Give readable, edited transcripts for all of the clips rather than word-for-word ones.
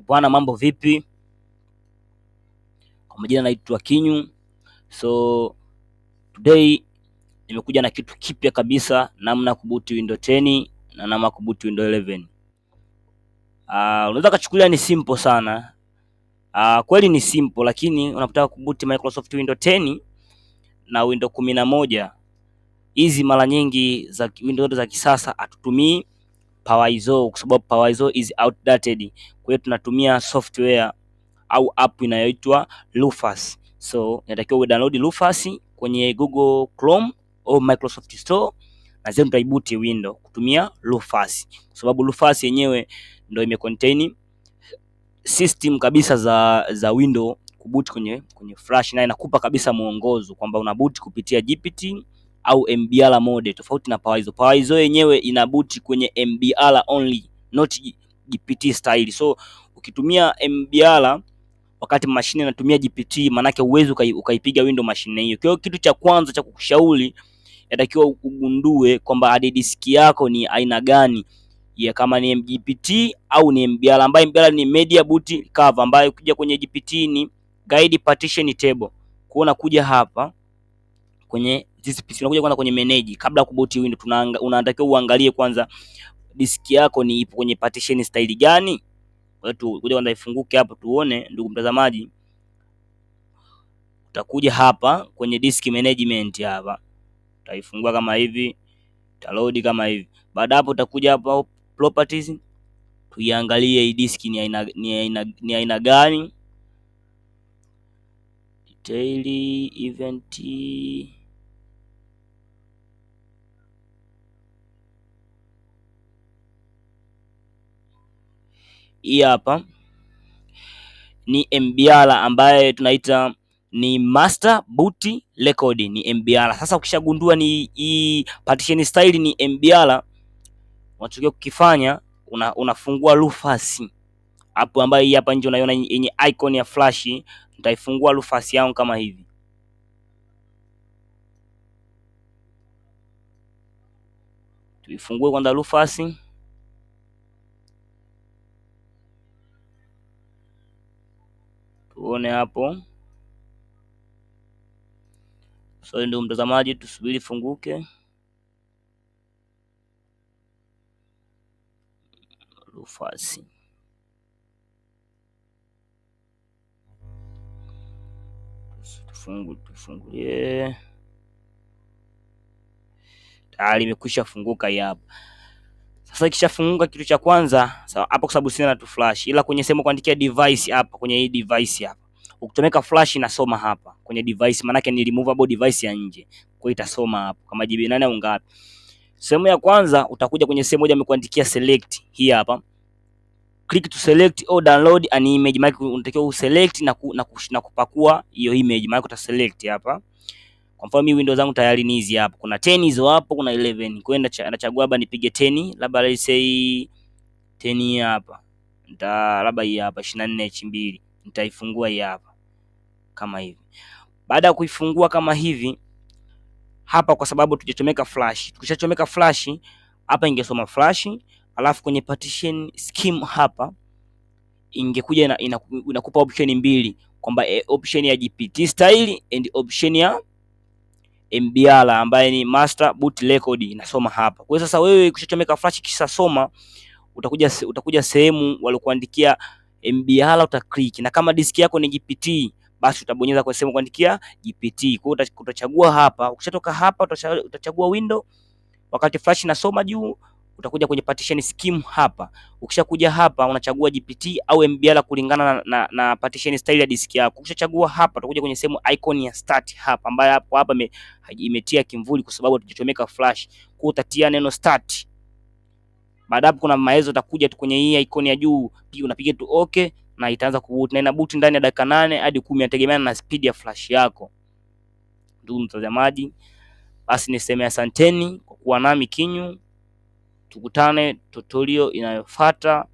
Bwana, mambo vipi? Kwa majina naitwa Kinyu. So today nimekuja na kitu kipya kabisa, namna kubuti Windows 10 na namna kubuti Windows 11. Unaweza kuchukulia ni simple sana. Kweli ni simple, lakini unapotaka kubuti Microsoft Windows 10 na Windows 11, hizi mara nyingi za Windows za kisasa hatutumii PowerISO kwa sababu PowerISO is outdated. Kwa hiyo tunatumia software au app inayoitwa Rufus. So inatakiwa download Rufus kwenye Google Chrome au Microsoft Store, na zenu tutaibuti Windows kutumia Rufus, kwa sababu Rufus yenyewe ndio imecontain system kabisa za Windows kubuti kwenye flash, na inakupa kabisa muongozo kwamba unabuti kupitia GPT au MBR mode, tofauti na PowerISO. PowerISO yenyewe inabuti kwenye MBR only, not GPT style. So ukitumia MBR wakati mashine inatumia GPT, manake uwezo ukaipiga Windows mashine hiyo. Kwa hiyo kitu cha kwanza cha kukushauri, inatakiwa ugundue kwamba hard disk yako ni aina gani, ya kama ni MGPT au ni MBR, ambayo MBR ni media boot cover, ambayo ukija kwenye GPT ni guide partition table. Kwa unakuja hapa kwenye this PC, unakuja kwanza kwenye manage. Kabla ya kubuti Windows, unatakiwa uangalie kwanza disk yako ni ipo kwenye partition style gani. Kwa hiyo kuja kwanza ifunguke hapo tuone, ndugu mtazamaji. Utakuja hapa kwenye disk management hapa, utaifungua kama hivi, utaload kama hivi. Baada hapo utakuja hapa properties, tuiangalie hii disk ni aina gani. Detail event, hii hapa ni MBR ambaye tunaita ni master boot record, ni MBR. Sasa ukishagundua ni hii partition style ni MBR, unachotakiwa kukifanya, unafungua Rufus hapo, ambayo hii hapa nje unaiona yenye icon ya flash. Nitaifungua Rufus yangu kama hivi. Tuifungue kwanza Rufus. Tuone hapo. So ndio mtazamaji, tusubiri funguke Rufus. Tufungulie. Tayari imekwisha funguka hii hapa. Sasa ikishafunguka, kitu cha kwanza sawa hapo, kwa sababu sina tu flash, ila kwenye sehemu kuandikia device hapa, kwenye hii device hapa, ukitomeka flash inasoma hapa kwenye device, maana yake ni removable device ya nje. Kwa hiyo itasoma hapo kama GB 8 au ngapi. Sehemu ya kwanza utakuja kwenye sehemu moja imekuandikia select, hii hapa, click to select or download an image. Maana unatakiwa uselect na kupakua hiyo image, maana uta select hapa. Kwa mfano mimi Windows zangu tayari ni hizi hapa, kuna 10 hizo hapo, kuna 11. Kwa hiyo nachagua hapa nipige 10, labda let's say 10 hapa, labda hii hapa 24H2, nitaifungua hii hapa kama hivi. Baada ya kuifungua kama hivi hapa, kwa sababu tujachomeka flash, tukishachomeka flash hapa ingesoma flash, alafu kwenye partition scheme hapa ingekuja inakupa option mbili, kwamba option ya GPT style and option ya MBR ambaye ni master boot record inasoma hapa. Kwa hiyo sasa wewe ukishachomeka flash kisha soma, utakuja sehemu waliokuandikia MBR, utaklik, na kama diski yako ni GPT basi utabonyeza kwa sehemu kuandikia GPT. Kwa hiyo utachagua hapa. Ukishatoka hapa utachagua window, wakati flash inasoma juu utakuja kwenye partition scheme hapa. Ukishakuja hapa unachagua GPT au MBR kulingana na partition style ya diski yako. Ukishachagua hapa utakuja kwenye sehemu icon ya start hapa, ambayo hapa imetia kimvuli kwa sababu tujachomeka flash. Kwa utatia neno start. Baada hapo kuna maelezo utakuja tu kwenye hii icon ya juu, pia unapiga tu okay na itaanza kuboot, na inaboot ndani ya dakika 8 hadi 10, inategemeana na speed ya flash yako. Ndugu mtazamaji, basi niseme asanteni kwa kuwa nami Kinyu. Tukutane tutorial inayofuata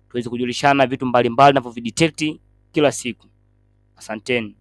tuweze kujulishana vitu mbalimbali na videtect kila siku. Asanteni.